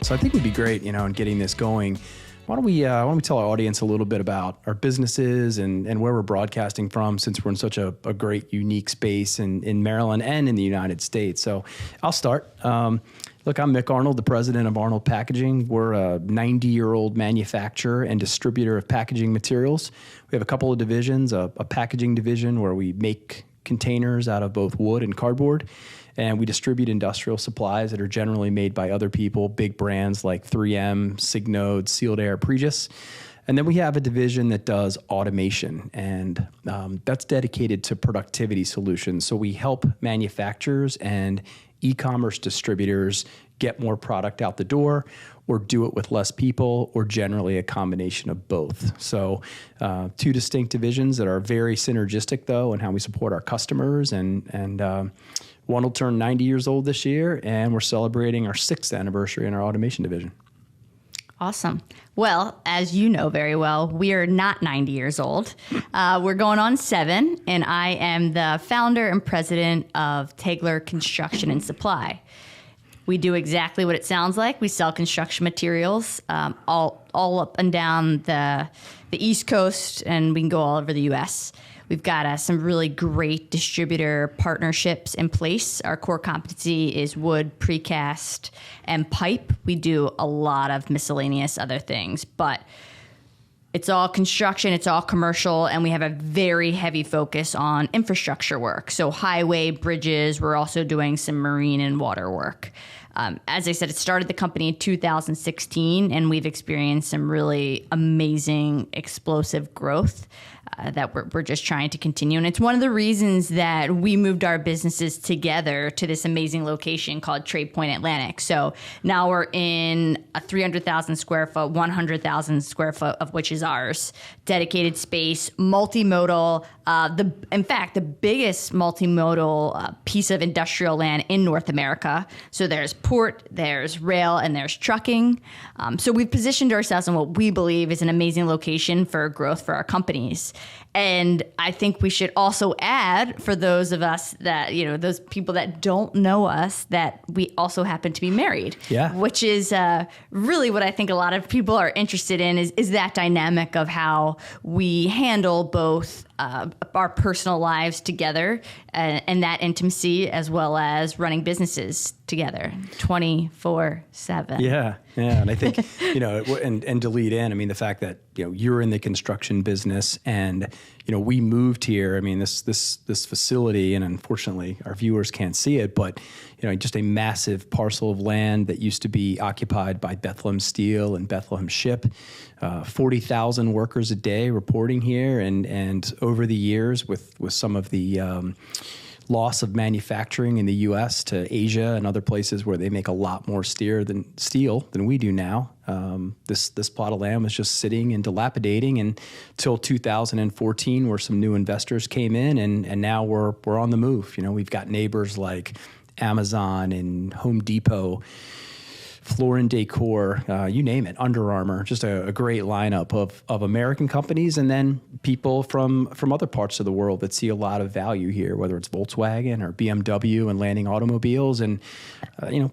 So I think it would be great, in getting this going. Why don't we tell our audience a little bit about our businesses and where we're broadcasting from, since we're in such a great, unique space in Maryland and in the United States. So I'll start. Look, I'm Mick Arnold, the president of Arnold Packaging. We're a 90-year-old manufacturer and distributor of packaging materials. We have a couple of divisions, a packaging division where we make containers out of both wood and cardboard, and we distribute industrial supplies that are generally made by other people, big brands like 3M, Signode, Sealed Air, Pregis. And then we have a division that does automation, and that's dedicated to productivity solutions. So we help manufacturers and e-commerce distributors get more product out the door, or do it with less people, or generally a combination of both. So two distinct divisions that are very synergistic, though, in how we support our customers. And one will turn 90 years old this year, and we're celebrating our 6th anniversary in our automation division. Awesome. Well, as you know very well, we are not 90 years old. We're going on 7, and I am the founder and president of Tegeler Construction and Supply. We do exactly what it sounds like. We sell construction materials all up and down the East Coast, and we can go all over the U.S. We've got some really great distributor partnerships in place. Our core competency is wood, precast, and pipe. We do a lot of miscellaneous other things, but it's all construction, it's all commercial, and we have a very heavy focus on infrastructure work. So highway, bridges, we're also doing some marine and water work. As I said, it started the company in 2016, and we've experienced some really amazing, explosive growth that we're just trying to continue. And it's one of the reasons that we moved our businesses together to this amazing location called Tradepoint Atlantic. So now we're in a 300,000 square foot, 100,000 square foot of which is ours. Dedicated space, multimodal. In fact, the biggest multimodal piece of industrial land in North America. So there's port, there's rail, and there's trucking. So we've positioned ourselves in what we believe is an amazing location for growth for our companies. And I think we should also add, for those of us that, those people that don't know us, that we also happen to be married. Yeah. Which is really what I think a lot of people are interested in is that dynamic of how we handle both our personal lives together and that intimacy, as well as running businesses together 24/7. Yeah. And I think, and to lead in, I mean, the fact that, you're in the construction business and, we moved here. I mean, this facility, and unfortunately our viewers can't see it, but, just a massive parcel of land that used to be occupied by Bethlehem Steel and Bethlehem Ship, 40,000 workers a day reporting here. And over the years with some of the loss of manufacturing in the U.S. to Asia and other places where they make a lot more steel than we do now. This plot of land was just sitting and dilapidating until 2014, where some new investors came in, and now we're on the move. We've got neighbors like Amazon and Home Depot, Floor and Decor, you name it, Under Armour, just a great lineup of American companies, and then people from other parts of the world that see a lot of value here, whether it's Volkswagen or BMW and Landing Automobiles. And,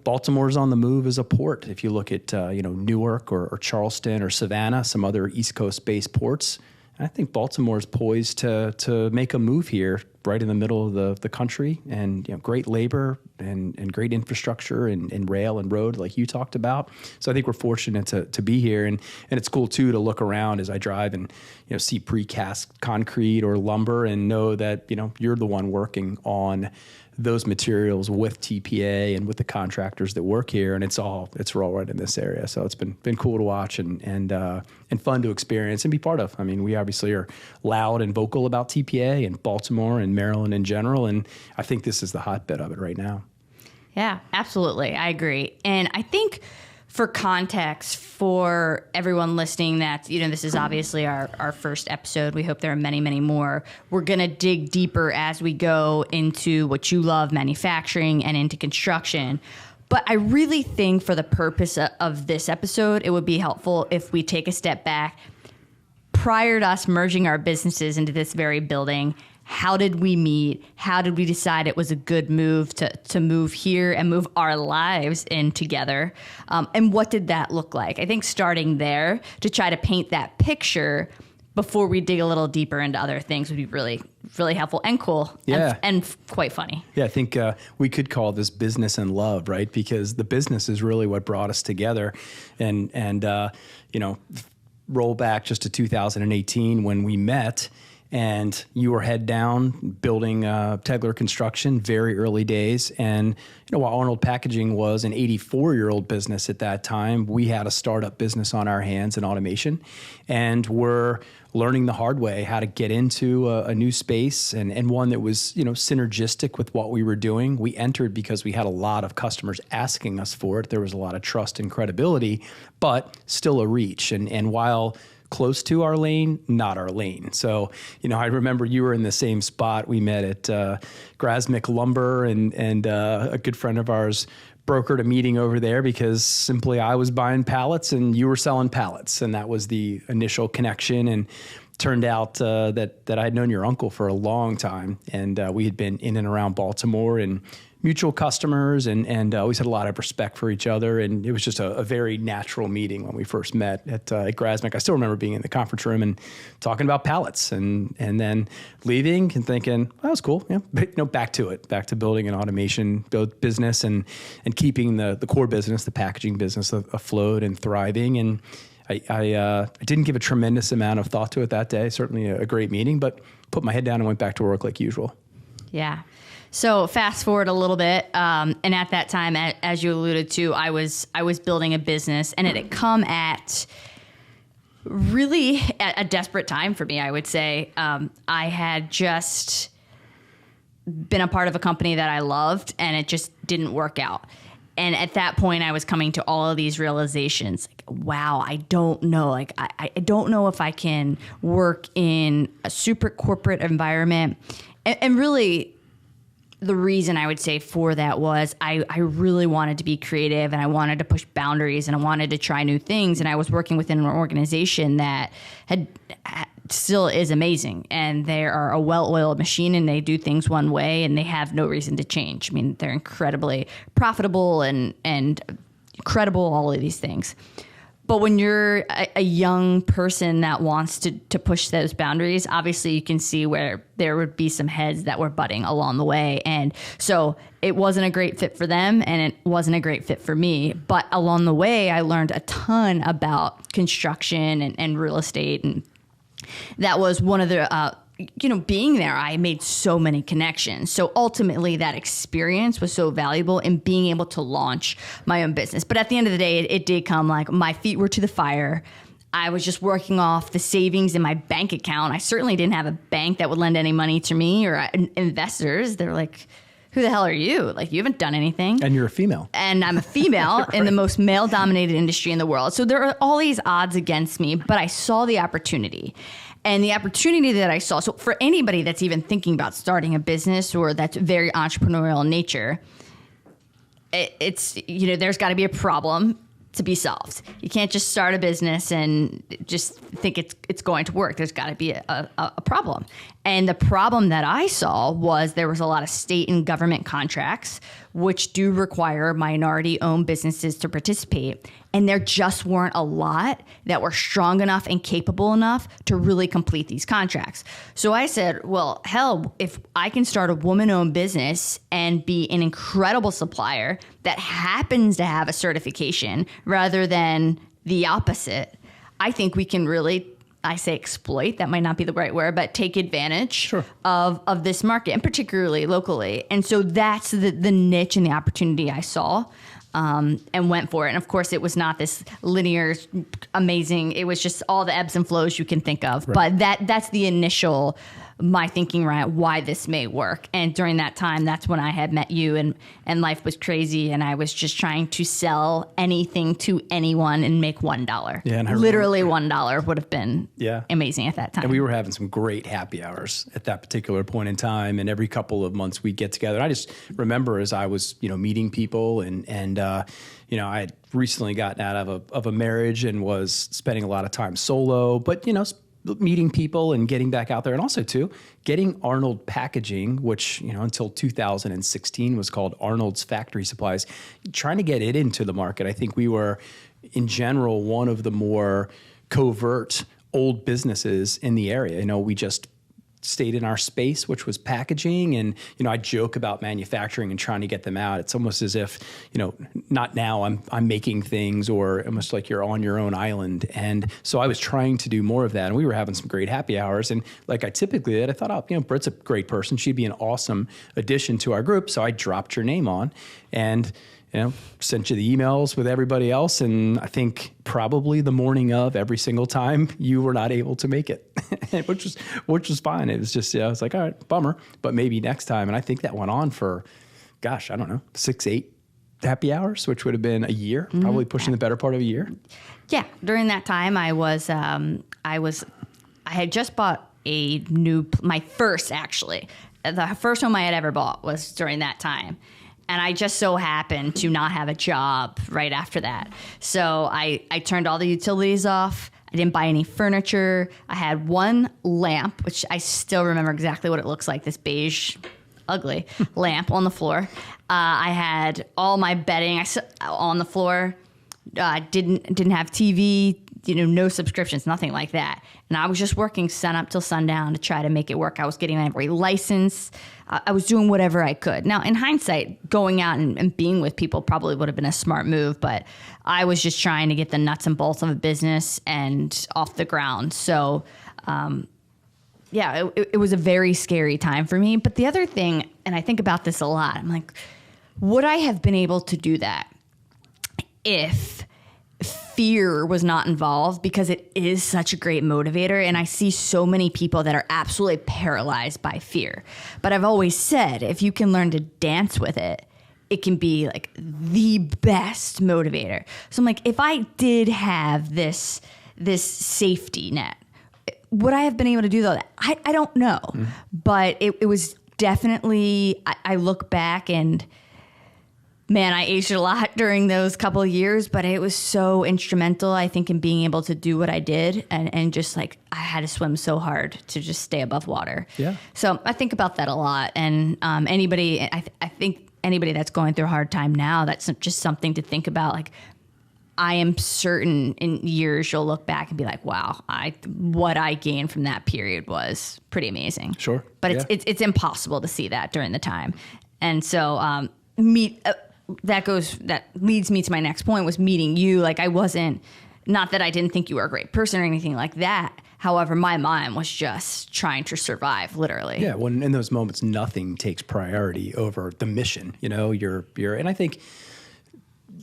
Baltimore's on the move as a port. If you look at, Newark or Charleston or Savannah, some other East Coast-based ports, I think Baltimore's poised to make a move here right in the middle of the country, and great labor and great infrastructure and rail and road like you talked about. So I think we're fortunate to be here, and it's cool too to look around as I drive and see precast concrete or lumber and know that you're the one working on those materials with TPA and with the contractors that work here, and it's all right in this area. So it's been cool to watch and fun to experience and be part of. I mean, we obviously are loud and vocal about TPA and Baltimore and Maryland in general, and I think this is the hotbed of it right now. Yeah, absolutely. I agree. And I think for context, for everyone listening, that, this is obviously our first episode. We hope there are many, many more. We're going to dig deeper as we go into what you love, manufacturing, and into construction. But I really think for the purpose of this episode, it would be helpful if we take a step back. Prior to us merging our businesses into this very building, How did we meet? How did we decide it was a good move to move here and move our lives in together? And what did that look like? I think starting there to try to paint that picture before we dig a little deeper into other things would be really, really helpful and cool. Yeah. And quite funny. Yeah, I think we could call this business and love, right? Because the business is really what brought us together. And you know, roll back just to 2018 when we met, and you were head down building Tegeler Construction, very early days. And you know, while Arnold Packaging was an 84-year-old business at that time, we had a startup business on our hands in automation, and we're learning the hard way how to get into a new space and one that was, you know, synergistic with what we were doing. We entered because we had a lot of customers asking us for it. There was a lot of trust and credibility, but still a reach. And while close to our lane, not our lane. So, you know, I remember you were in the same spot. We met at Grasmick Lumber, and a good friend of ours brokered a meeting over there because simply I was buying pallets and you were selling pallets. And that was the initial connection. And turned out that I had known your uncle for a long time. And we had been in and around Baltimore and mutual customers, and always had a lot of respect for each other. And it was just a very natural meeting when we first met at Grasmick. I still remember being in the conference room and talking about pallets, and then leaving and thinking, that was cool. Yeah, but, you know, back to building an automation business and keeping the core business, the packaging business afloat and thriving. And I didn't give a tremendous amount of thought to it that day. Certainly a great meeting, but put my head down and went back to work like usual. Yeah. So fast forward a little bit, and at that time, as you alluded to, I was building a business, and it had come at really a desperate time for me, I would say. I had just been a part of a company that I loved, and it just didn't work out. And at that point, I was coming to all of these realizations. Like, wow, I don't know. Like, I don't know if I can work in a super corporate environment, and really, the reason I would say for that was I really wanted to be creative, and I wanted to push boundaries, and I wanted to try new things. And I was working within an organization that still is amazing, and they are a well-oiled machine, and they do things one way, and they have no reason to change. I mean, they're incredibly profitable and credible, all of these things. But when you're a young person that wants to push those boundaries, obviously you can see where there would be some heads that were butting along the way. And so it wasn't a great fit for them, and it wasn't a great fit for me. But along the way, I learned a ton about construction and real estate. And that was one of the, being there, I made so many connections. So ultimately that experience was so valuable in being able to launch my own business. But at the end of the day, it did come like my feet were to the fire. I was just working off the savings in my bank account. I certainly didn't have a bank that would lend any money to me, or investors. They're like, who the hell are you? Like, you haven't done anything. And you're a female. And I'm a female right. in the most male-dominated industry in the world. So there are all these odds against me, but I saw the opportunity. And the opportunity that I saw, so for anybody that's even thinking about starting a business or that's very entrepreneurial in nature, it's, there's got to be a problem to be solved. You can't just start a business and just think it's going to work. There's got to be a problem. And the problem that I saw was there was a lot of state and government contracts which do require minority-owned businesses to participate. And there just weren't a lot that were strong enough and capable enough to really complete these contracts. So I said, well, hell, if I can start a woman-owned business and be an incredible supplier that happens to have a certification rather than the opposite, I think we can really, I say exploit, that might not be the right word, but take advantage sure. of this market, and particularly locally. And so that's the niche and the opportunity I saw. And went for it. And of course, it was not this linear, amazing. It was just all the ebbs and flows you can think of. Right. But that's the initial, my thinking around why this may work. And during that time, that's when I had met you, and life was crazy. And I was just trying to sell anything to anyone and make $1. Yeah, and literally $1 would have been amazing at that time. And we were having some great happy hours at that particular point in time. And every couple of months we'd get together. And I just remember as I was, meeting people and I had recently gotten out of a marriage and was spending a lot of time solo, but, meeting people and getting back out there. And also too, getting Arnold Packaging, which, until 2016 was called Arnold's Factory Supplies, trying to get it into the market. I think we were, in general, one of the more covert old businesses in the area. We just stayed in our space, which was packaging. And, I joke about manufacturing and trying to get them out. It's almost as if, not now I'm making things, or almost like you're on your own island. And so I was trying to do more of that. And we were having some great happy hours. And like I typically did, I thought, Britt's a great person. She'd be an awesome addition to our group. So I dropped your name on and, sent you the emails with everybody else. And I think probably the morning of every single time you were not able to make it, which was fine. It was just, I was like, all right, bummer, but maybe next time. And I think that went on for, gosh, I don't know, 6-8 happy hours, which would have been a year, probably pushing the better part of a year. Yeah. During that time I had just bought my first, actually, the first home I had ever bought was during that time. And I just so happened to not have a job right after that. So I turned all the utilities off. I didn't buy any furniture. I had one lamp, which I still remember exactly what it looks like, this beige, ugly lamp on the floor. I had all my bedding on the floor. Didn't have TV, no subscriptions, nothing like that. And I was just working sun up till sundown to try to make it work. I was getting my license. I was doing whatever I could. Now, in hindsight, going out and being with people probably would have been a smart move, but I was just trying to get the nuts and bolts of a business and off the ground. So, it was a very scary time for me. But the other thing, and I think about this a lot, I'm like, would I have been able to do that if fear was not involved? Because it is such a great motivator, and I see so many people that are absolutely paralyzed by fear. But I've always said, if you can learn to dance with it, it can be like the best motivator. So I'm like, if I did have this safety net, would I have been able to do that? I don't know. But it was definitely, I look back and, man, I aged a lot during those couple of years, but it was so instrumental, I think, in being able to do what I did, and just like I had to swim so hard to just stay above water. Yeah. So I think about that a lot, and I think anybody that's going through a hard time now, that's just something to think about. Like, I am certain in years you'll look back and be like, wow, what I gained from that period was pretty amazing. Sure. But it's impossible to see that during the time, and so that leads me to my next point, was meeting you. Like, I wasn't, not that I didn't think you were a great person or anything like that. However, my mind was just trying to survive, literally. Yeah. When in those moments, nothing takes priority over the mission. And I think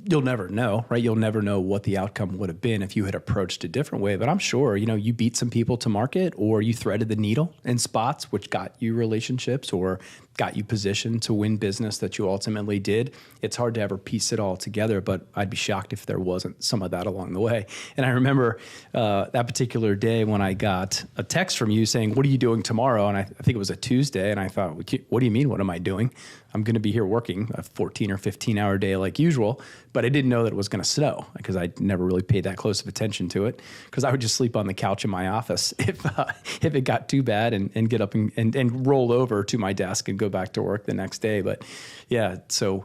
you'll never know, right? You'll never know what the outcome would have been if you had approached a different way. But I'm sure, you beat some people to market, or you threaded the needle in spots, which got you relationships or got you positioned to win business that you ultimately did. It's hard to ever piece it all together, but I'd be shocked if there wasn't some of that along the way. And I remember that particular day when I got a text from you saying, what are you doing tomorrow? And I think it was a Tuesday. And I thought, what do you mean? What am I doing? I'm going to be here working a 14 or 15 hour day like usual, but I didn't know that it was going to snow, because I never really paid that close of attention to it, because I would just sleep on the couch in my office if it got too bad, and get up and roll over to my desk and go back to work the next day. But yeah, so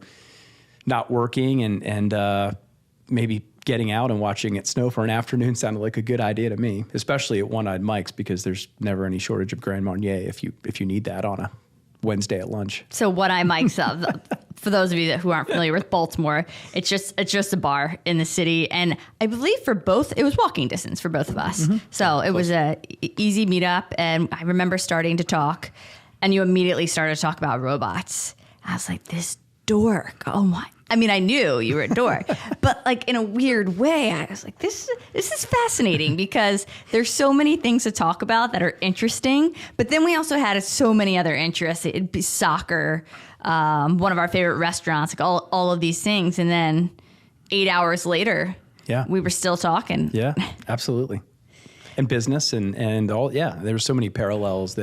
not working and maybe getting out and watching it snow for an afternoon sounded like a good idea to me, especially at One-Eyed Mike's, because there's never any shortage of Grand Marnier if you need that on a Wednesday at lunch. So One-Eyed Mike's, for those of you who aren't familiar with Baltimore, it's just a bar in the city, and I believe it was walking distance for both of us. Mm-hmm. So it was a easy meetup, and I remember starting to talk, and you immediately started to talk about robots. I was like, this dork, oh my. I mean, I knew you were a dork, but like in a weird way, I was like, this is fascinating, because there's so many things to talk about that are interesting. But then we also had so many other interests. It'd be soccer, one of our favorite restaurants, like all of these things. And then 8 hours later, we were still talking. Yeah, absolutely. And business and all. Yeah, there were so many parallels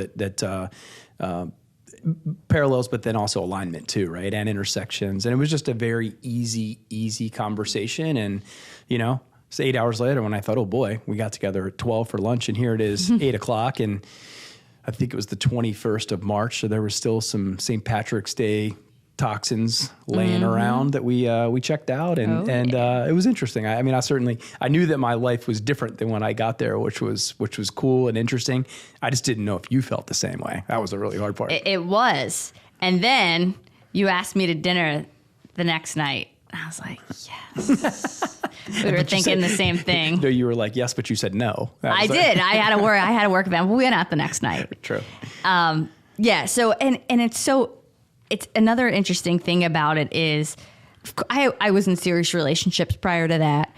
parallels, but then also alignment too, right? And intersections. And it was just a very easy conversation. And, It's 8 hours later when I thought, oh boy, we got together at 12 for lunch, and here it is 8 o'clock. And I think it was the 21st of March. So there was still some St. Patrick's Day toxins laying around that we checked out. And, it was interesting. I mean, I knew that my life was different than when I got there, which was cool and interesting. I just didn't know if you felt the same way. That was the really hard part. It was. And then you asked me to dinner the next night. I was like, yes. We were thinking the same thing. No, you were like, yes, but you said no. I did. I had a work event. We went out the next night. True. Yeah. So, and it's another interesting thing about it is I was in serious relationships prior to that,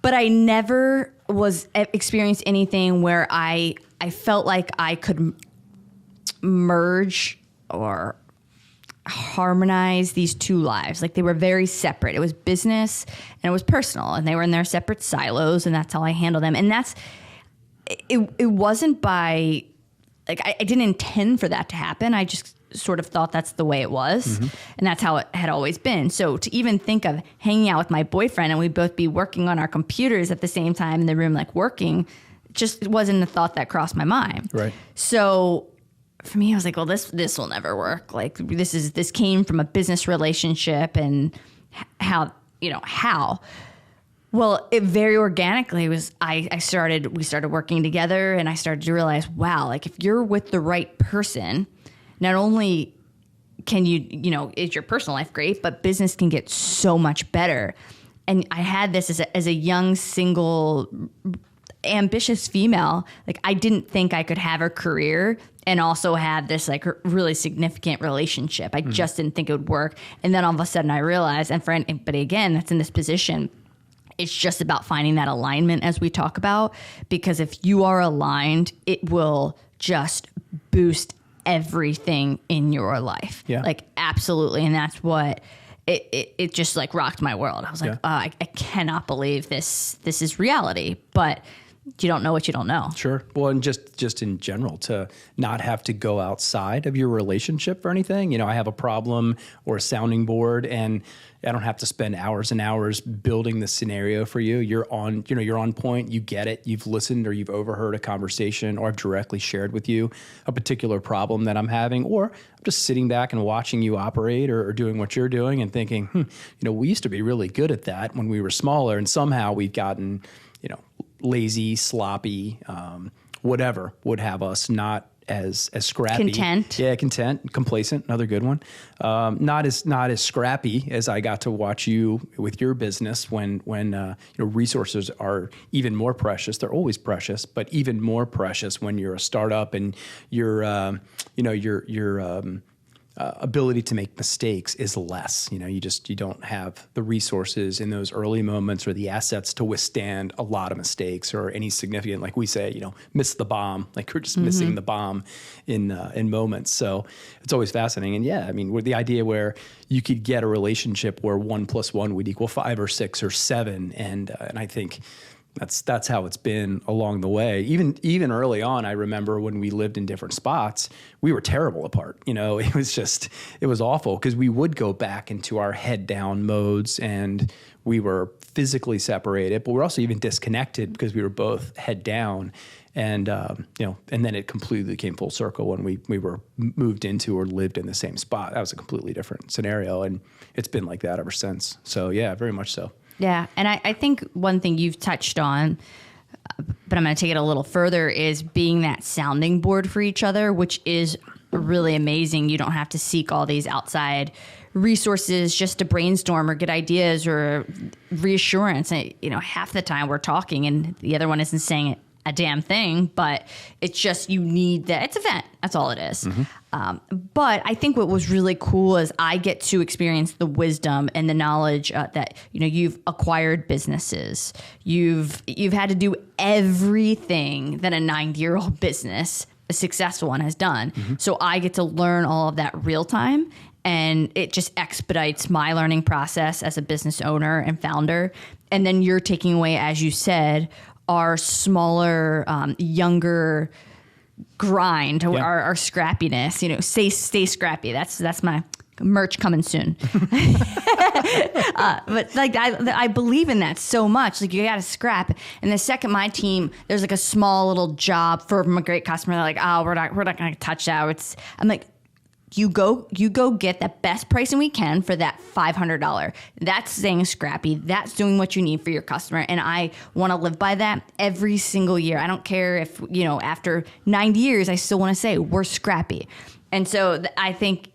but I never was experienced anything where I felt like I could merge or harmonize these two lives. Like they were very separate. It was business and it was personal, and they were in their separate silos, and that's how I handle them. And it wasn't by, like, I didn't intend for that to happen. I just sort of thought that's the way it was. And that's how it had always been. So to even think of hanging out with my boyfriend and we'd both be working on our computers at the same time in the room, like working, just wasn't a thought that crossed my mind. Right. So for me, I was like, well, this will never work. Like this came from a business relationship, and how. Well, it very organically was, we started working together, and I started to realize, wow, like if you're with the right person, not only can is your personal life great, but business can get so much better. And I had this as a young, single, ambitious female. Like I didn't think I could have a career and also have this like really significant relationship. I just didn't think it would work. And then all of a sudden I realized, but again, that's in this position. It's just about finding that alignment, as we talk about, because if you are aligned, it will just boost everything in your life. Yeah. Like absolutely. And that's what it just like rocked my world. I was like, I cannot believe this is reality, but you don't know what you don't know. Sure. Well, and just in general, to not have to go outside of your relationship or anything. I have a problem or a sounding board, and I don't have to spend hours and hours building the scenario for you. You're on point. You get it. You've listened, or you've overheard a conversation, or I've directly shared with you a particular problem that I'm having, or I'm just sitting back and watching you operate or doing what you're doing and thinking, we used to be really good at that when we were smaller, and somehow we've gotten, lazy, sloppy, whatever would have us not as scrappy. Content. Yeah, content, complacent, another good one. Not as scrappy as I got to watch you with your business when resources are even more precious. They're always precious, but even more precious when you're a startup and your ability to make mistakes is less. You don't have the resources in those early moments or the assets to withstand a lot of mistakes or any significant, like we say, miss the bomb. Like we're just missing the bomb in moments. So it's always fascinating. And yeah, I mean, with the idea where you could get a relationship where 1 + 1 would equal 5 or 6 or 7, and I think that's how it's been along the way. Even early on, I remember when we lived in different spots, we were terrible apart. It was awful because we would go back into our head down modes, and we were physically separated, but we're also even disconnected because we were both head down. And and then it completely came full circle when we were moved into or lived in the same spot. That was a completely different scenario, and it's been like that ever since. So yeah, very much so. Yeah. And I think one thing you've touched on, but I'm going to take it a little further, is being that sounding board for each other, which is really amazing. You don't have to seek all these outside resources just to brainstorm or get ideas or reassurance. And, half the time we're talking and the other one isn't saying a damn thing, but it's just, you need that. It's a vent. That's all it is. But I think what was really cool is I get to experience the wisdom and the knowledge that, you've acquired businesses. You've had to do everything that a 90-year-old business, a successful one, has done. So I get to learn all of that real time, and it just expedites my learning process as a business owner and founder. And then you're taking away, as you said, our smaller, younger grind, our scrappiness. Stay scrappy. That's my merch coming soon. But like I believe in that so much. Like, you got to scrap. And the second my team, there's like a small little job from a great customer, they're like, oh, we're not going to touch that. I'm like, you go get the best pricing we can for that $500. That's staying scrappy. That's doing what you need for your customer. And I want to live by that every single year. I don't care if, after 9 years, I still want to say we're scrappy. And so I think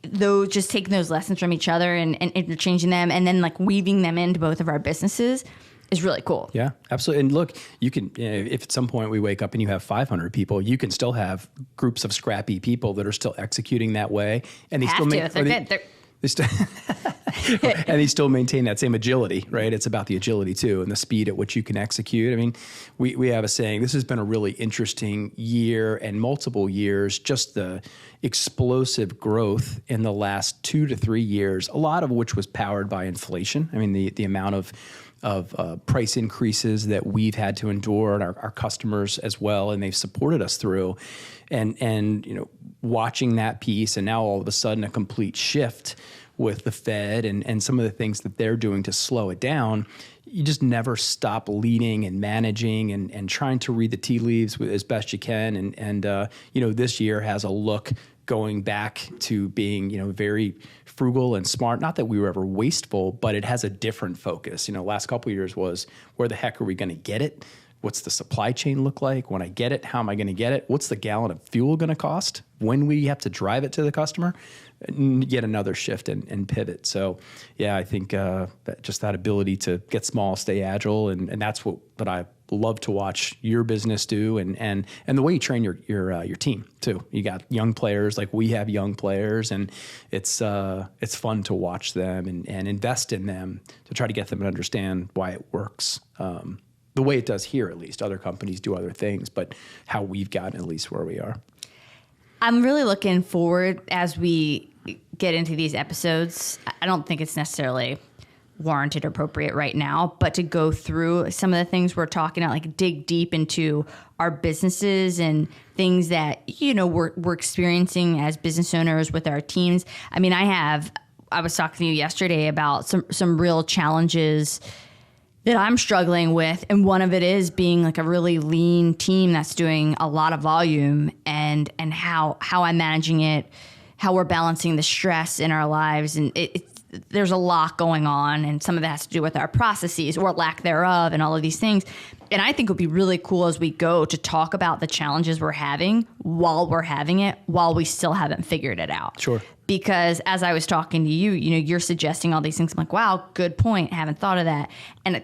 just taking those lessons from each other and interchanging them and then like weaving them into both of our businesses is really cool. Yeah, absolutely. And look, you can, if at some point we wake up and you have 500 people, you can still have groups of scrappy people that are still executing that way. And they and they still maintain that same agility, right? It's about the agility too, and the speed at which you can execute. I mean, we have a saying, this has been a really interesting year and multiple years, just the explosive growth in the last 2 to 3 years, a lot of which was powered by inflation. I mean, the amount of price increases that we've had to endure, and our customers as well, and they've supported us through, and watching that piece, and now all of a sudden a complete shift with the Fed and some of the things that they're doing to slow it down. You just never stop leading and managing and trying to read the tea leaves as best you can, and this year has a look going back to being, very frugal and smart. Not that we were ever wasteful, but it has a different focus. Last couple of years was, where the heck are we going to get it? What's the supply chain look like? When I get it, how am I going to get it? What's the gallon of fuel going to cost when we have to drive it to the customer? Yet another shift and pivot. So, yeah, I think just that ability to get small, stay agile, and that's what I love to watch your business do, and the way you train your team too. You got young players, like we have young players, and it's fun to watch them and invest in them to try to get them to understand why it works. The way it does here, at least. Other companies do other things, but how we've gotten at least where we are. I'm really looking forward as we get into these episodes. I don't think it's necessarily warranted or appropriate right now, but to go through some of the things we're talking about, like dig deep into our businesses and things that, we're experiencing as business owners with our teams. I mean, I was talking to you yesterday about some real challenges that I'm struggling with. And one of it is being like a really lean team that's doing a lot of volume, and how I'm managing it, how we're balancing the stress in our lives. And there's a lot going on, and some of that has to do with our processes or lack thereof and all of these things. And I think it would be really cool as we go to talk about the challenges we're having while we're having it, while we still haven't figured it out. Sure. Because as I was talking to you, you're suggesting all these things. I'm like, wow, good point. Haven't thought of that. And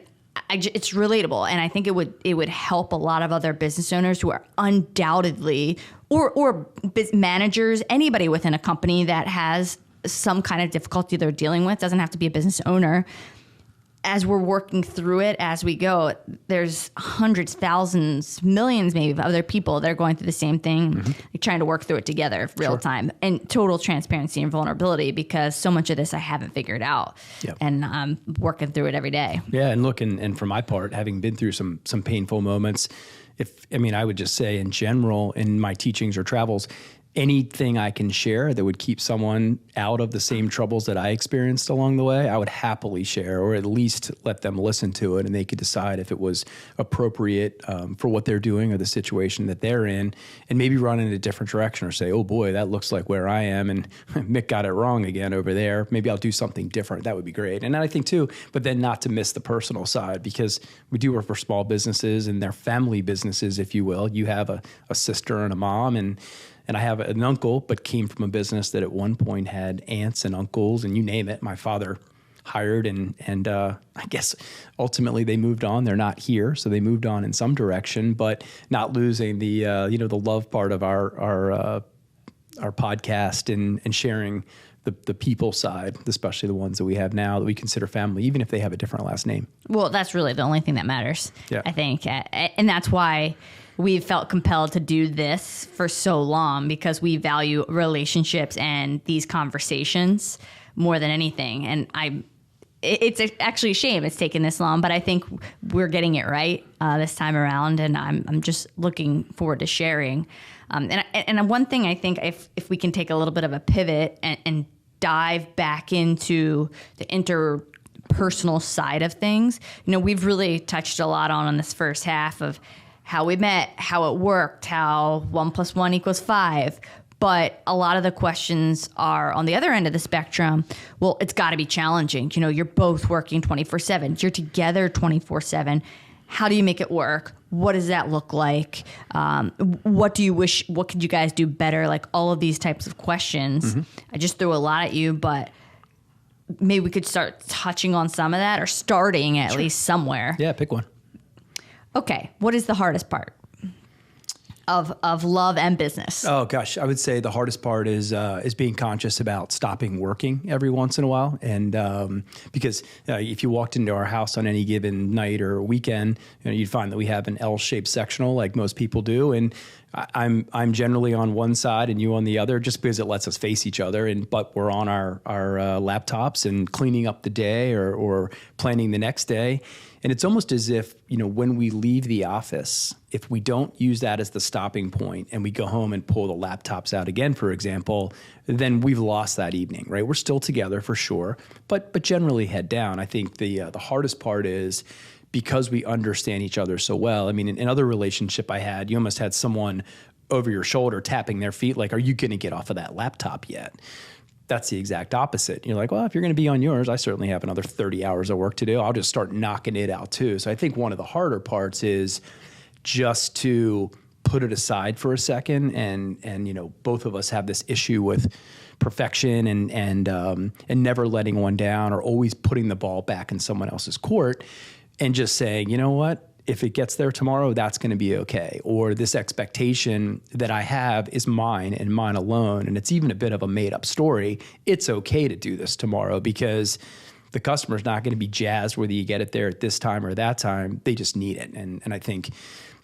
it's relatable. And I think it would help a lot of other business owners who are undoubtedly, or managers, anybody within a company that has some kind of difficulty they're dealing with, doesn't have to be a business owner. As we're working through it as we go, there's hundreds, thousands, millions maybe of other people that are going through the same thing, like trying to work through it together real time, and total transparency and vulnerability, because so much of this I haven't figured out. Yep. And I'm working through it every day. Yeah. And look, and for my part, having been through some painful moments, I would just say in general, in my teachings or travels, anything I can share that would keep someone out of the same troubles that I experienced along the way, I would happily share, or at least let them listen to it, and they could decide if it was appropriate for what they're doing or the situation that they're in, and maybe run in a different direction, or say, oh boy, that looks like where I am, and Mick got it wrong again over there. Maybe I'll do something different. That would be great. And I think too, but then not to miss the personal side, because we do work for small businesses, and they're family businesses, if you will. You have a sister and a mom, and I have an uncle, but came from a business that at one point had aunts and uncles, and you name it. My father hired, and I guess ultimately they moved on. They're not here, so they moved on in some direction, but not losing the the love part of our podcast and sharing the people side, especially the ones that we have now that we consider family, even if they have a different last name. Well, that's really the only thing that matters, I think, and that's why we've felt compelled to do this for so long, because we value relationships and these conversations more than anything. And it's actually a shame it's taken this long, but I think we're getting it right this time around, and I'm just looking forward to sharing. And one thing I think, if we can take a little bit of a pivot and dive back into the interpersonal side of things. We've really touched a lot on this first half of how we met, how it worked, how 1 + 1 = 5. But a lot of the questions are on the other end of the spectrum. Well, it's got to be challenging. You're both working 24/7. You're together 24/7. How do you make it work? What does that look like? What do you wish? What could you guys do better? Like all of these types of questions. I just threw a lot at you, but maybe we could start touching on some of that, or starting at least somewhere. Yeah, pick one. Okay, what is the hardest part of love and business? Oh gosh, I would say the hardest part is being conscious about stopping working every once in a while, and because if you walked into our house on any given night or weekend, you'd find that we have an L-shaped sectional like most people do, and I'm generally on one side and you on the other, just because it lets us face each other. But we're on our laptops and cleaning up the day or planning the next day. And it's almost as if, when we leave the office, if we don't use that as the stopping point and we go home and pull the laptops out again, for example, then we've lost that evening, right? We're still together for sure, but generally head down. I think the hardest part is because we understand each other so well. I mean, in another relationship I had, you almost had someone over your shoulder tapping their feet like, are you going to get off of that laptop yet? That's the exact opposite. You're like, well, if you're going to be on yours, I certainly have another 30 hours of work to do. I'll just start knocking it out too. So I think one of the harder parts is just to put it aside for a second. And both of us have this issue with perfection and never letting one down, or always putting the ball back in someone else's court, and just saying, you know what? If it gets there tomorrow, that's going to be okay. Or this expectation that I have is mine and mine alone. And it's even a bit of a made up story. It's okay to do this tomorrow because the customer's not going to be jazzed whether you get it there at this time or that time. They just need it. And I think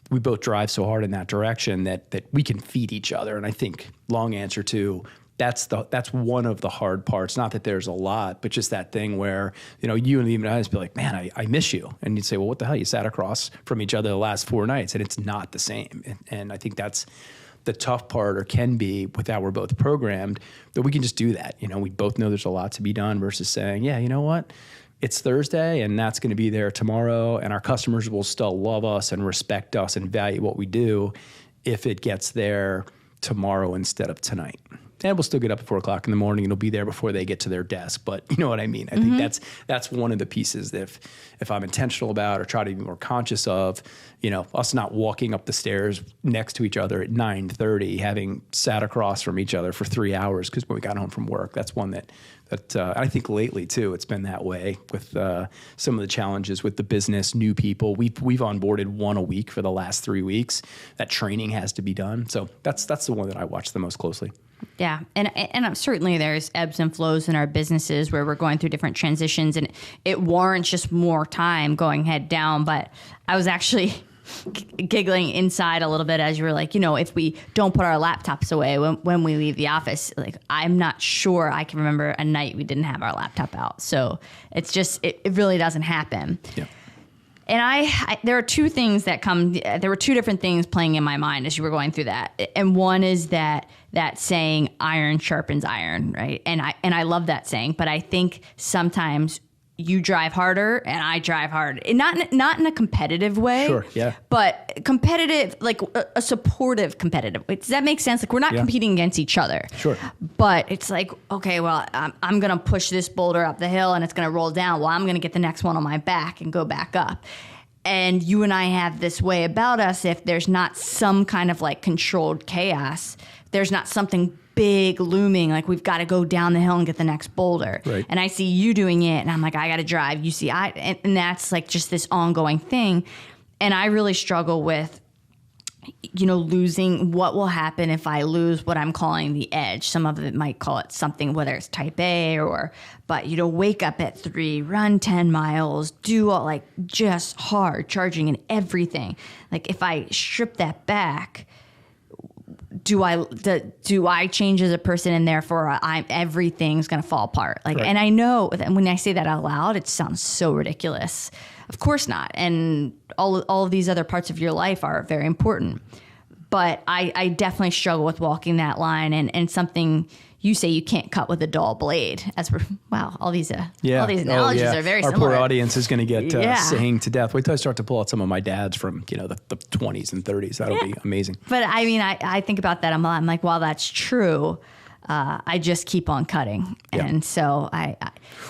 we both drive so hard in that direction that we can feed each other. And I think long answer to that's one of the hard parts. Not that there's a lot, but just that thing where, you and even I just be like, man, I miss you. And you'd say, well, what the hell? You sat across from each other the last 4 nights, and it's not the same. And I think that's the tough part, or can be, with how we're both programmed, that we can just do that. We both know there's a lot to be done, versus saying, yeah, you know what? It's Thursday and that's going to be there tomorrow, and our customers will still love us and respect us and value what we do if it gets there tomorrow instead of tonight. And we'll still get up at 4 o'clock in the morning, and it'll be there before they get to their desk. But you know what I mean? I think that's one of the pieces that if I'm intentional about, or try to be more conscious of, us not walking up the stairs next to each other at 9:30, having sat across from each other for 3 hours because when we got home from work. That's one that I think lately too, it's been that way with some of the challenges with the business, new people. We've onboarded one a week for the last 3 weeks. That training has to be done. So that's the one that I watch the most closely. Yeah. And certainly there's ebbs and flows in our businesses where we're going through different transitions, and it warrants just more time going head down. But I was actually giggling inside a little bit as you were like, if we don't put our laptops away when we leave the office, like, I'm not sure I can remember a night we didn't have our laptop out. So it's just, it really doesn't happen. Yeah. And there are two things there were two different things playing in my mind as you were going through that. And one is that saying, iron sharpens iron, right? And I love that saying, but I think sometimes you drive harder and I drive hard. Not in a competitive way. Sure, yeah. But competitive, like a supportive competitive. Does that make sense? Like, we're not competing against each other. Sure. But it's like, okay, well, I'm going to push this boulder up the hill and it's going to roll down. Well, I'm going to get the next one on my back and go back up. And you and I have this way about us, if there's not some kind of like controlled chaos, there's not something big looming, like we've got to go down the hill and get the next boulder. Right. And I see you doing it and I'm like, I got to drive. You see, and that's like just this ongoing thing. And I really struggle with, losing. What will happen if I lose what I'm calling the edge? Some of it might call it something, whether it's type A but wake up at 3, run 10 miles, do all, like, just hard charging and everything. Like, if I strip that back, do I change as a person, and therefore everything's going to fall apart? Like, right. And I know that when I say that out loud, it sounds so ridiculous. Of course not. And all of these other parts of your life are very important. But I definitely struggle with walking that line, and something, you say you can't cut with a dull blade. Wow, all these analogies are very Our similar. poor audience is going to get saying to death. Wait till I start to pull out some of my dads from the 20s and 30s. That'll be amazing. But I mean, I think about that. I'm like, well, that's true. I just keep on cutting. And so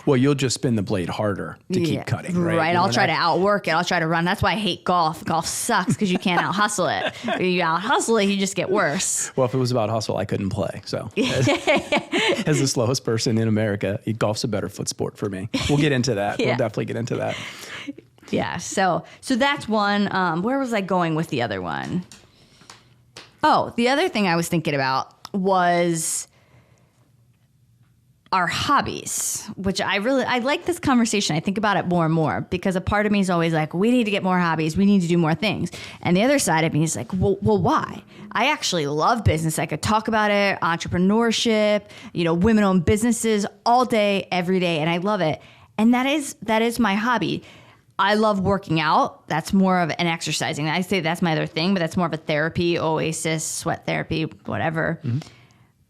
well, you'll just spin the blade harder to keep cutting, right? Right. I'll try to outwork it. I'll try to run. That's why I hate golf. Golf sucks because you can't out hustle it. If you out hustle it, you just get worse. Well, if it was about hustle, I couldn't play. So as the slowest person in America, golf's a better foot sport for me. We'll get into that. We'll definitely get into that. Yeah. So that's one. Where was I going with the other one? Oh, the other thing I was thinking about was our hobbies, which I like this conversation. I think about it more and more because a part of me is always like, we need to get more hobbies. We need to do more things. And the other side of me is like, well, why? I actually love business. I could talk about it, entrepreneurship, women-owned businesses all day, every day. And I love it. And that is my hobby. I love working out. That's more of an exercising. I say that's my other thing, but that's more of a therapy, oasis, sweat therapy, whatever. Mm-hmm.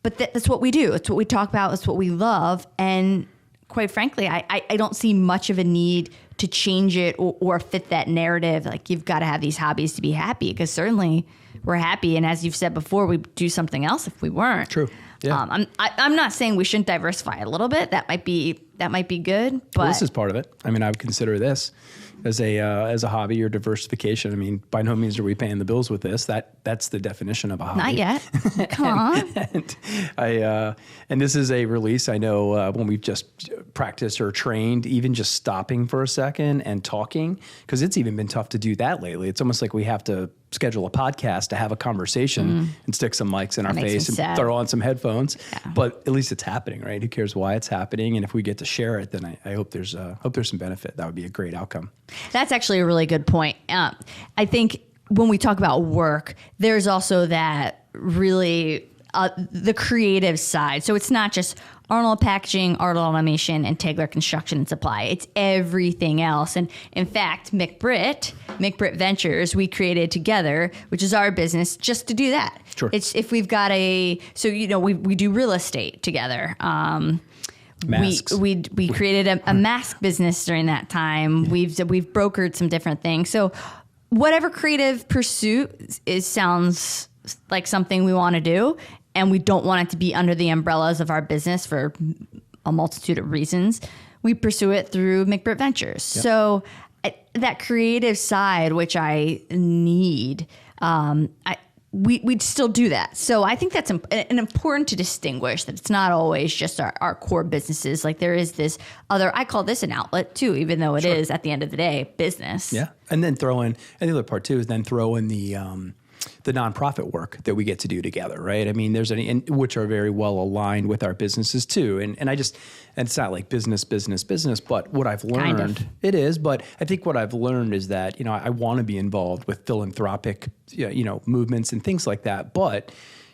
But that's what we do. It's what we talk about. It's what we love. And quite frankly, I don't see much of a need to change it or fit that narrative. Like, you've got to have these hobbies to be happy, because certainly we're happy. And as you've said before, we'd do something else if we weren't. True. Yeah. I'm not saying we shouldn't diversify a little bit. That might be good. But this is part of it. I mean, I would consider this as a hobby or diversification. I mean, by no means are we paying the bills with this. That's the definition of a hobby. Not yet. Come on. And this is a release. I know when we've just practiced or trained, even just stopping for a second and talking, because it's even been tough to do that lately. It's almost like we have to schedule a podcast to have a conversation and stick some mics in our face and throw on some headphones. Yeah. But at least it's happening, right? Who cares why it's happening? And if we get to share it, then I hope there's some benefit. That would be a great outcome. That's actually a really good point. I think when we talk about work, there's also that really the creative side. So it's not just Arnold Packaging, Arnold Automation, and Tegeler Construction and Supply. It's everything else. And in fact, Mick Britt Ventures, we created together, which is our business, just to do that. Sure. It's if we've got we do real estate together. Masks. We created a mask business during that time. Yeah. We've brokered some different things. So whatever creative pursuit sounds like something we want to do, and we don't want it to be under the umbrellas of our business for a multitude of reasons, we pursue it through Mick Britt Ventures. Yep. So that creative side, which I need, we'd still do that. So I think that's important to distinguish, that it's not always just our core businesses. Like, there is this other, I call this an outlet too, even though it is at the end of the day business. Yeah. And then and the other part too is then throw in the nonprofit work that we get to do together, right? I mean, which are very well aligned with our businesses too. And it's not like business, but what I've learned, it is, but I think what I've learned is that, I want to be involved with philanthropic, movements and things like that. But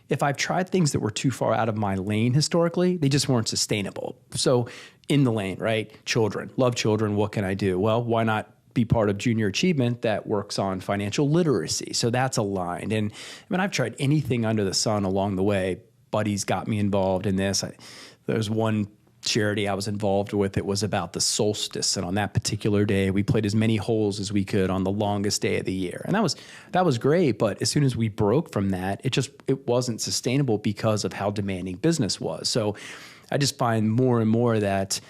if I've tried things that were too far out of my lane historically, they just weren't sustainable. So in the lane, right? Children, love children. What can I do? Well, why not be part of Junior Achievement that works on financial literacy? So that's aligned. And I mean, I've tried anything under the sun along the way. Buddies got me involved in this. There's one charity I was involved with. It was about the solstice. And on that particular day, we played as many holes as we could on the longest day of the year. And that was great. But as soon as we broke from that, it wasn't sustainable because of how demanding business was. So I just find more and more that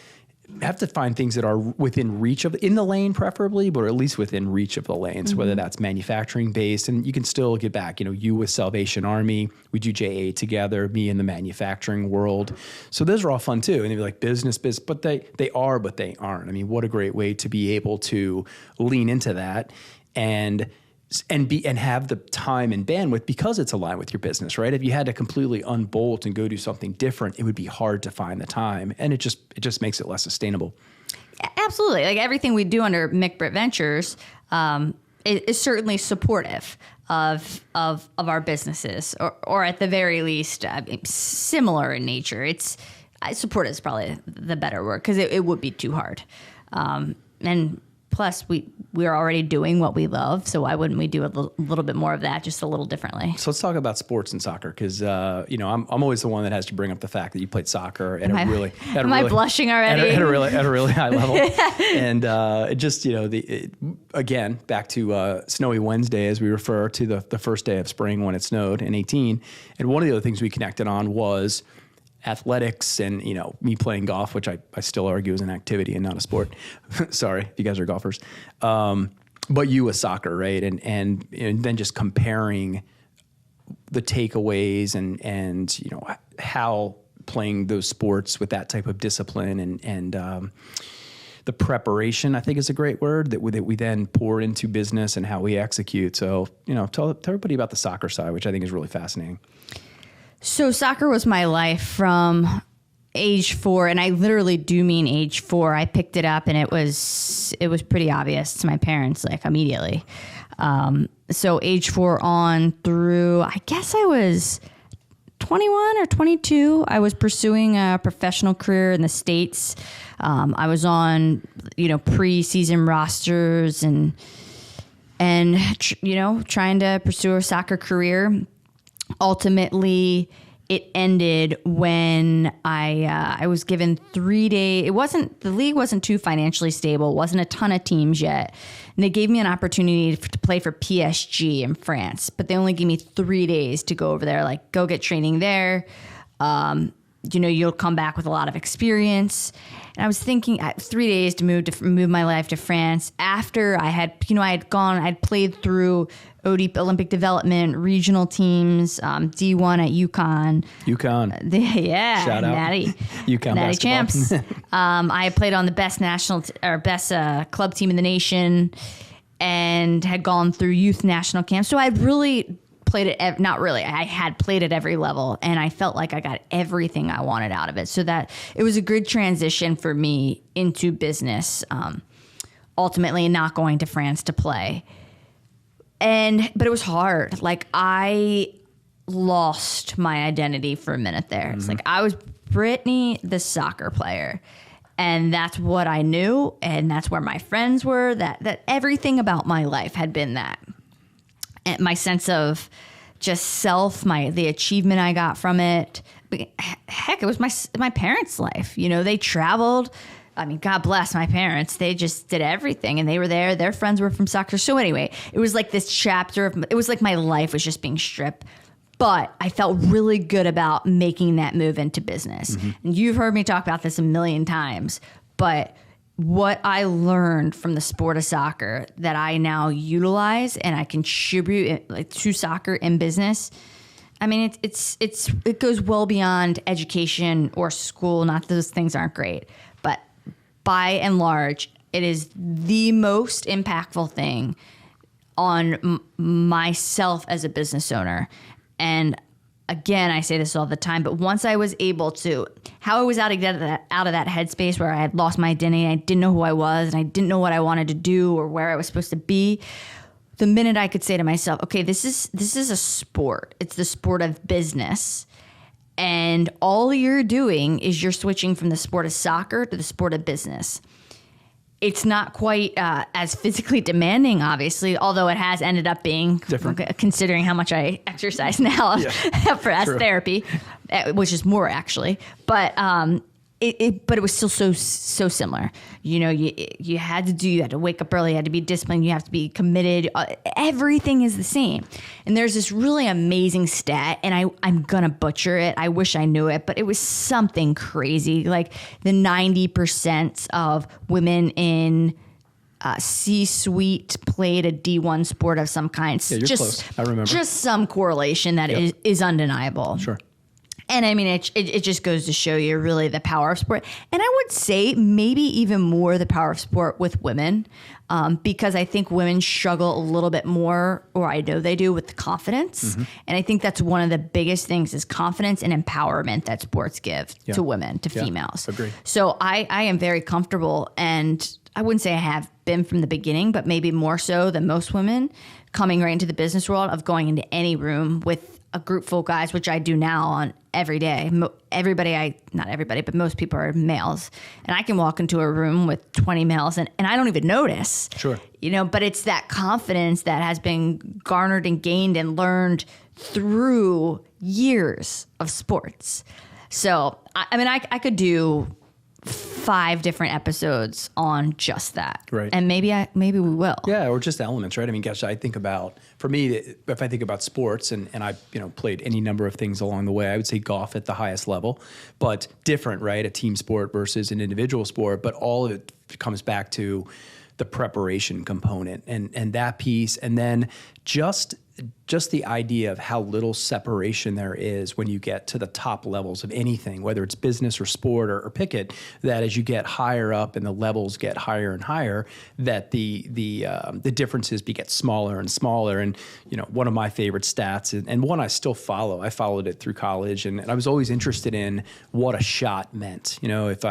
have to find things that are within reach in the lane, preferably, but at least within reach of the lanes, whether that's manufacturing based, and you can still get back, you with Salvation Army, we do JA together, me in the manufacturing world. So those are all fun too. And they're like business, but they are, but they aren't. I mean, what a great way to be able to lean into that and have the time and bandwidth because it's aligned with your business, right? If you had to completely unbolt and go do something different, it would be hard to find the time, and it just makes it less sustainable. Absolutely. Like, everything we do under Mick Britt Ventures is certainly supportive of our businesses, or at the very least similar in nature. Support is probably the better word, because it would be too hard. And plus, we're already doing what we love. So why wouldn't we do a little bit more of that, just a little differently? So let's talk about sports and soccer, because I'm always the one that has to bring up the fact that you played soccer at Am I blushing already? At a really high level. And it just, again, back to Snowy Wednesday, as we refer to the first day of spring when it snowed in 18. And one of the other things we connected on was athletics and, me playing golf, which I still argue is an activity and not a sport. Sorry if you guys are golfers. But you with soccer, right? And then just comparing the takeaways and how playing those sports with that type of discipline and the preparation, I think, is a great word that we then pour into business and how we execute. So, tell everybody about the soccer side, which I think is really fascinating. So soccer was my life from age 4, and I literally do mean age 4. I picked it up, and it was pretty obvious to my parents, like, immediately. So age 4 on through, I guess I was 21 or 22. I was pursuing a professional career in the States. I was on, pre-season rosters and trying to pursue a soccer career. Ultimately, it ended when I was given 3 days. The league wasn't too financially stable. Wasn't a ton of teams yet. And they gave me an opportunity to play for PSG in France, but they only gave me 3 days to go over there, like go get training there. You'll come back with a lot of experience. And I was thinking 3 days to move my life to France after I had played through Olympic development, regional teams, D1 at UConn. UConn. Shout out. Natty. UConn Natty basketball. champs. I played on the best best club team in the nation and had gone through youth national camp. So I'd really played it, not really, I had played at every level, and I felt like I got everything I wanted out of it. So that it was a good transition for me into business, ultimately not going to France to play. But it was hard. Like, I lost my identity for a minute there. It's like I was Brittany, the soccer player. And that's what I knew. And that's where my friends were. That everything about my life had been that. And my sense of just self, the achievement I got from it. Heck, it was my parents' life. They traveled. I mean, God bless my parents. They just did everything, and they were there. Their friends were from soccer. So anyway, it was like this chapter it was like my life was just being stripped. But I felt really good about making that move into business. And you've heard me talk about this a million times, but what I learned from the sport of soccer that I now utilize and I contribute to soccer in business, I mean, it goes well beyond education or school. Not that those things aren't great, but by and large, it is the most impactful thing on myself as a business owner. And again, I say this all the time, but once I was able to, how I was out of that headspace where I had lost my identity, I didn't know who I was, and I didn't know what I wanted to do or where I was supposed to be. The minute I could say to myself, okay, this is a sport. It's the sport of business. And all you're doing is you're switching from the sport of soccer to the sport of business. It's not quite as physically demanding, obviously, although it has ended up being different, considering how much I exercise now as therapy, which is more actually. But it was still so similar. You had to wake up early, you had to be disciplined, you have to be committed. Everything is the same. And there's this really amazing stat, and I'm gonna butcher it. I wish I knew it, but it was something crazy. Like the 90% of women in C-suite played a D1 sport of some kind. Yeah, you're close. I remember. Just some correlation that is undeniable. Sure. And I mean, it just goes to show you really the power of sport. And I would say maybe even more the power of sport with women, because I think women struggle a little bit more, or I know they do, with confidence. And I think that's one of the biggest things is confidence and empowerment that sports give to women, to females. Agree. So I am very comfortable, and I wouldn't say I have been from the beginning, but maybe more so than most women, coming right into the business world, of going into any room with a group full of guys, which I do now on every day. Not everybody, but most people are males. And I can walk into a room with 20 males and I don't even notice. Sure. But it's that confidence that has been garnered and gained and learned through years of sports. So, I could do 5 different episodes on just that. Right. And maybe we will. Yeah, or just elements, right? I mean, gosh, I think about, for me, if I think about sports and I, played any number of things along the way, I would say golf at the highest level, but different, right? A team sport versus an individual sport, but all of it comes back to the preparation component and that piece. And then just the idea of how little separation there is when you get to the top levels of anything, whether it's business or sport or pick it, that as you get higher up and the levels get higher and higher, that the differences get smaller and smaller. And, one of my favorite stats and one I still follow, I followed it through college and I was always interested in what a shot meant. If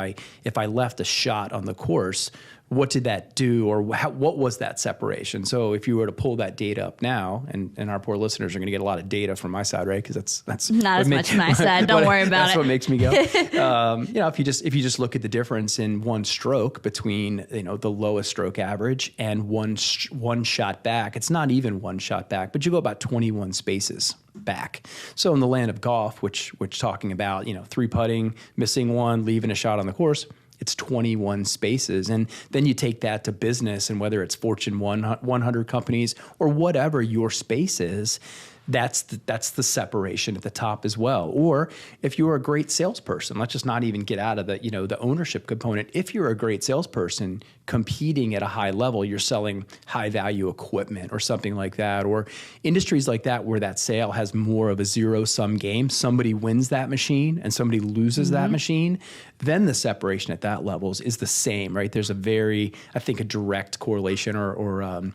I left a shot on the course, what did that do, or what was that separation? So if you were to pull that data up now, and our poor listeners are going to get a lot of data from my side, right? Because that's not as much my side. Don't worry about it. That's what makes me go. If you just look at the difference in one stroke between the lowest stroke average and one shot back, it's not even one shot back, but you go about 21 spaces back. So in the land of golf, which talking about 3 putting, missing one, leaving a shot on the course, it's 21 spaces. And then you take that to business, and whether it's Fortune 100 companies or whatever your space is, that's the separation at the top as well. Or if you're a great salesperson, let's just not even get out of the ownership component. If you're a great salesperson competing at a high level, you're selling high value equipment or something like that, or industries like that where that sale has more of a zero-sum game. Somebody wins that machine and somebody loses that machine. Then the separation at that level is the same, right? There's a direct correlation or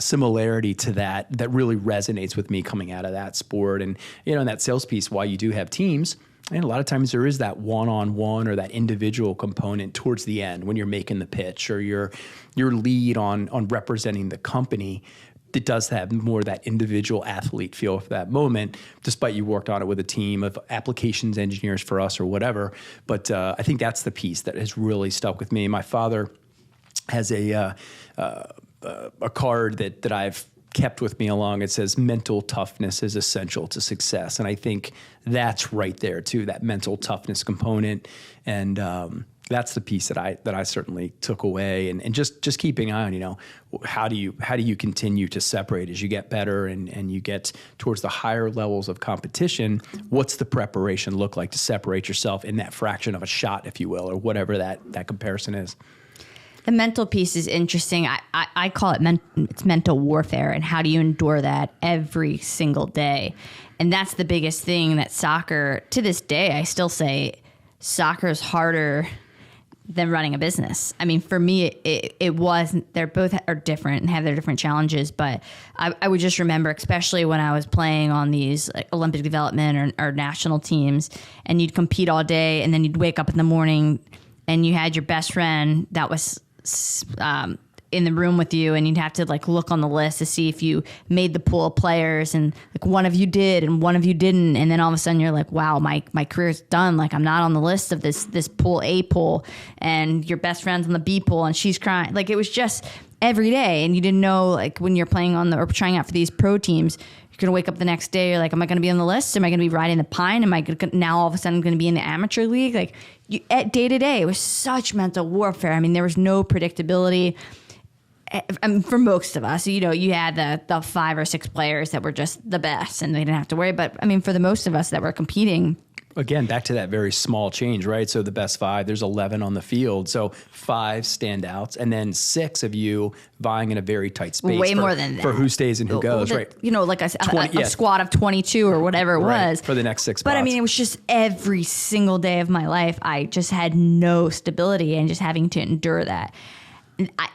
similarity to that really resonates with me coming out of that sport. And, in that sales piece, while you do have teams, and a lot of times there is that one-on-one or that individual component towards the end when you're making the pitch or your lead on representing the company. It does have more of that individual athlete feel for that moment, despite you worked on it with a team of applications engineers for us or whatever. But I think that's the piece that has really stuck with me. My father has a card that I've kept with me along. It says mental toughness is essential to success. And I think that's right there too, that mental toughness component. And that's the piece that I certainly took away. And just keeping on, how do you continue to separate as you get better and you get towards the higher levels of competition? What's the preparation look like to separate yourself in that fraction of a shot, if you will, or whatever that comparison is? The mental piece is interesting. I call it it's mental warfare, and how do you endure that every single day? And that's the biggest thing that soccer, to this day, I still say soccer is harder than running a business. I mean, for me, it wasn't. They're both are different and have their different challenges. But I would just remember, especially when I was playing on these Olympic development or national teams, and you'd compete all day, and then you'd wake up in the morning, and you had your best friend that was in the room with you, and you'd have to look on the list to see if you made the pool of players, and one of you did and one of you didn't, and then all of a sudden you're like, wow, my career's done. I'm not on the list of this pool A pool, and your best friend's on the B pool and she's crying. It was just every day, and you didn't know when you're playing on or trying out for these pro teams, you're gonna wake up the next day, you're like, am I gonna be on the list? Am I gonna be riding the pine? Am I now all of a sudden gonna be in the amateur league? At day to day, it was such mental warfare. I mean, there was no predictability. For most of us, you had the 5 or 6 players that were just the best and they didn't have to worry. But I mean, for the most of us that were competing, again, back to that very small change, right? So the best 5, there's 11 on the field. So 5 standouts and then 6 of you vying in a very tight space. Way more than that. For who stays and who goes, right? A squad of 22 or whatever it was. For the next 6 spots. But I mean, it was just every single day of my life, I just had no stability and just having to endure that.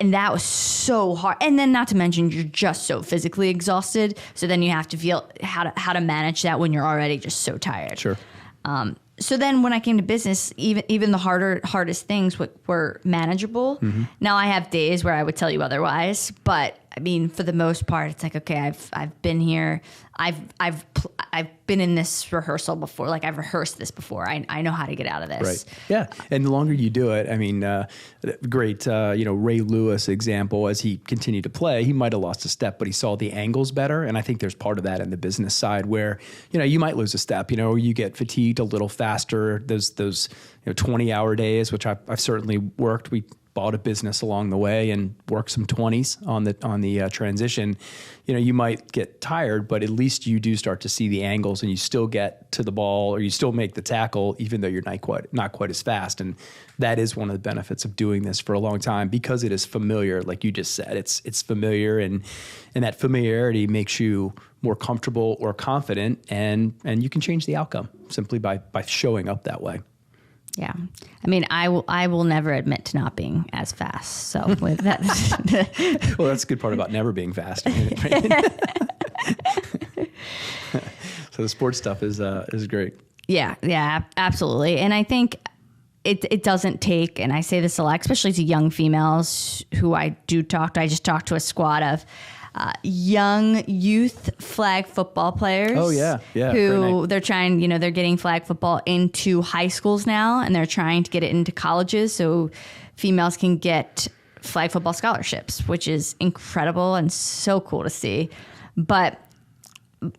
And that was so hard. And then not to mention, you're just so physically exhausted. So then you have to feel how to manage that when you're already just so tired. Sure. So then when I came to business, even the hardest things were manageable. Mm-hmm. Now I have days where I would tell you otherwise, but I mean, for the most part, it's like, okay, I've been here. I've been in this rehearsal before. Like I've rehearsed this before. I know how to get out of this. Right. Yeah. And the longer you do it, I mean, great, Ray Lewis example, as he continued to play, he might've lost a step, but he saw the angles better. And I think there's part of that in the business side where, you might lose a step, or you get fatigued a little faster. Those 20-hour days, which I've certainly worked. We bought a business along the way and worked some 20s on the transition. You might get tired, but at least you do start to see the angles and you still get to the ball or you still make the tackle, even though you're not quite as fast. And that is one of the benefits of doing this for a long time because it is familiar. Like you just said, it's familiar and that familiarity makes you more comfortable or confident and you can change the outcome simply by showing up that way. Yeah. I mean, I will never admit to not being as fast. So with that. Well, that's a good part about never being fast. Right? So the sports stuff is great. Yeah, absolutely. And I think it doesn't take, and I say this a lot, especially to young females who I do talk to. I just talked to a squad of young youth flag football players. Oh yeah. Who they're trying, they're getting flag football into high schools now, and they're trying to get it into colleges so females can get flag football scholarships, which is incredible and so cool to see. But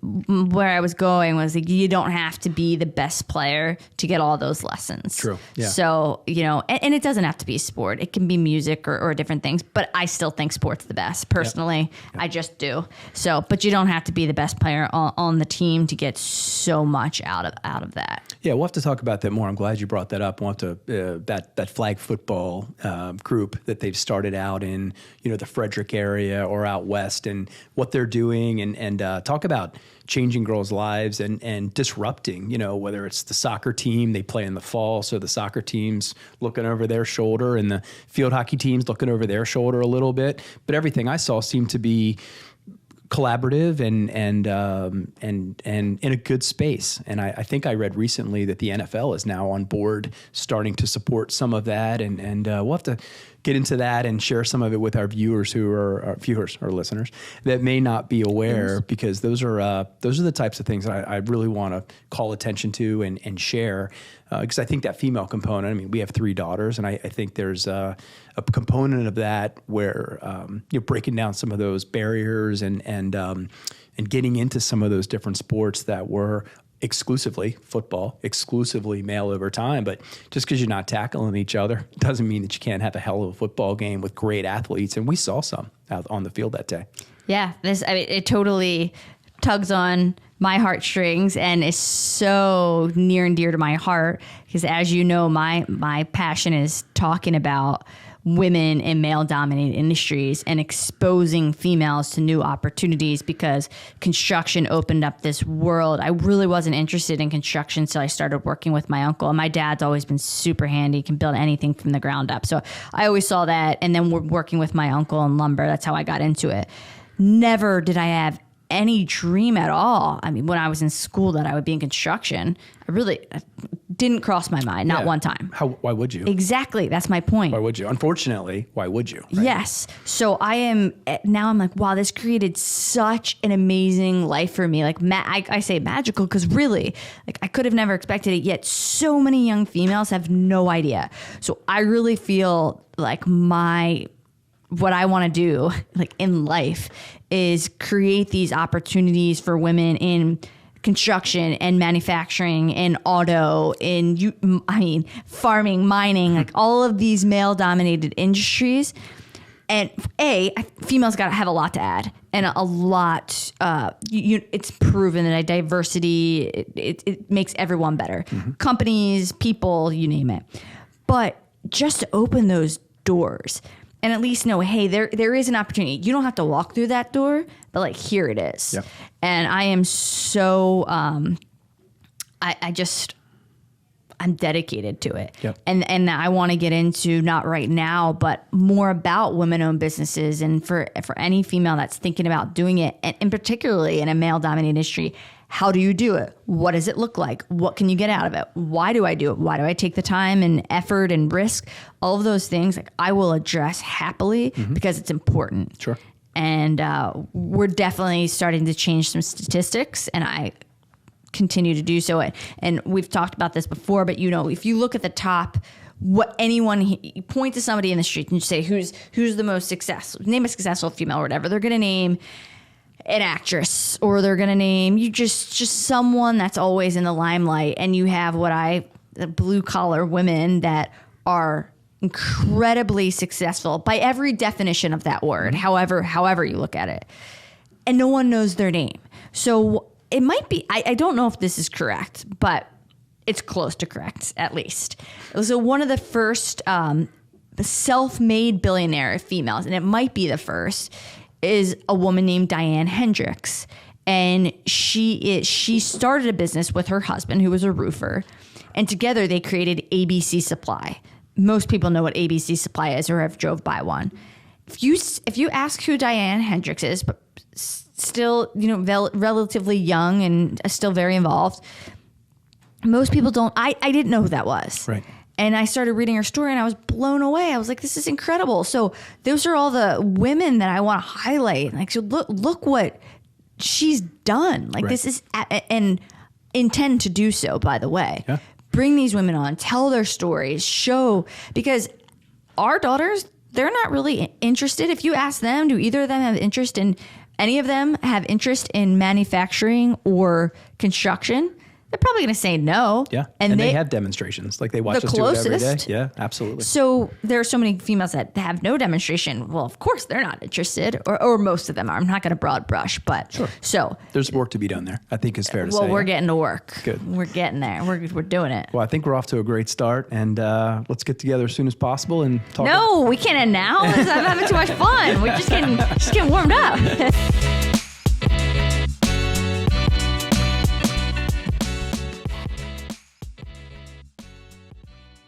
where I was going was like, you don't have to be the best player to get all those lessons. True. Yeah. So, and it doesn't have to be sport. It can be music or different things, but I still think sport's the best personally. Yep. I just do. So, but you don't have to be the best player on the team to get so much out of that. Yeah. We'll have to talk about that more. I'm glad you brought that up. We'll have to, that flag football group that they've started out in, the Frederick area or out west and what they're doing and talk about changing girls' lives and disrupting, whether it's the soccer team, they play in the fall, so the soccer team's looking over their shoulder and the field hockey team's looking over their shoulder a little bit. But everything I saw seemed to be collaborative and in a good space. And I think I read recently that the NFL is now on board starting to support some of that. And we'll have to get into that and share some of it with our viewers or listeners that may not be aware, because those are the types of things that I really want to call attention to and share. Because I think that female component, I mean, we have 3 daughters, and I think there's a component of that where you're breaking down some of those barriers and getting into some of those different sports that were exclusively football, exclusively male over time. But just because you're not tackling each other doesn't mean that you can't have a hell of a football game with great athletes. And we saw some out on the field that day. Yeah, it totally tugs on my heartstrings and is so near and dear to my heart because, as you know, my passion is talking about women in male-dominated industries and exposing females to new opportunities, because construction opened up this world. I really wasn't interested in construction until I started working with my uncle. And my dad's always been super handy, can build anything from the ground up. So I always saw that. And then we're working with my uncle in lumber. That's how I got into it. Never did I have any dream at all. I mean, when I was in school that I would be in construction, I didn't cross my mind, not one time. Why would you? Exactly. That's my point. Why would you? Unfortunately, why would you? Right? Yes. So I'm like, wow, this created such an amazing life for me. Like, I say magical because really, like, I could have never expected it, yet so many young females have no idea. So I really feel like what I want to do, like, in life is create these opportunities for women in construction and manufacturing and auto and farming, mining, like all of these male dominated industries. And females got to have a lot to add and a lot. It's proven that diversity, it makes everyone better. Mm-hmm. Companies, people, you name it. But just to open those doors and at least know, hey, there is an opportunity. You don't have to walk through that door, but like, here it is. Yep. And I am so, I'm dedicated to it. Yep. And I want to get into, not right now, but more about women-owned businesses. And for any female that's thinking about doing it, and particularly in a male-dominated industry, how do you do it? What does it look like? What can you get out of it? Why do I do it? Why do I take the time and effort and risk? All of those things, like, I will address happily because it's important. Sure. And we're definitely starting to change some statistics, and I continue to do so. And we've talked about this before, but if you look at the top, you point to somebody in the street and you say, who's the most successful, name a successful female or whatever, they're going to name an actress, or they're going to name you just someone that's always in the limelight. And you have the blue collar women that are incredibly successful by every definition of that word, however you look at it. And no one knows their name. So it might be, I don't know if this is correct, but it's close to correct, at least. So one of the first self-made billionaire females, and it might be the first, is a woman named Diane Hendricks. And she started a business with her husband, who was a roofer. And together they created ABC Supply. Most people know what ABC Supply is or have drove by one. If you ask who Diane Hendricks is, but still, relatively young and still very involved, most people don't. I didn't know who that was. Right. And I started reading her story and I was blown away. I was like, this is incredible. So those are all the women that I want to highlight. Like, so look what she's done. Like, this is, and intend to do so, by the way. Yeah. Bring these women on, tell their stories, show, because our daughters, they're not really interested. If you ask them, do either of them have interest in, any of them have interest in manufacturing or construction? They're probably going to say no. Yeah. And they have demonstrations. Like, they watch us do it every day. Yeah, absolutely. So there are so many females that have no demonstration. Well, of course they're not interested, or most of them are. I'm not going to broad brush, but sure. So there's work to be done there, I think is fair to say. Well, we're getting to work. Good. We're getting there. We're doing it. Well, I think we're off to a great start, and let's get together as soon as possible and talk. No, we can't end now. I'm having too much fun. We're just getting warmed up.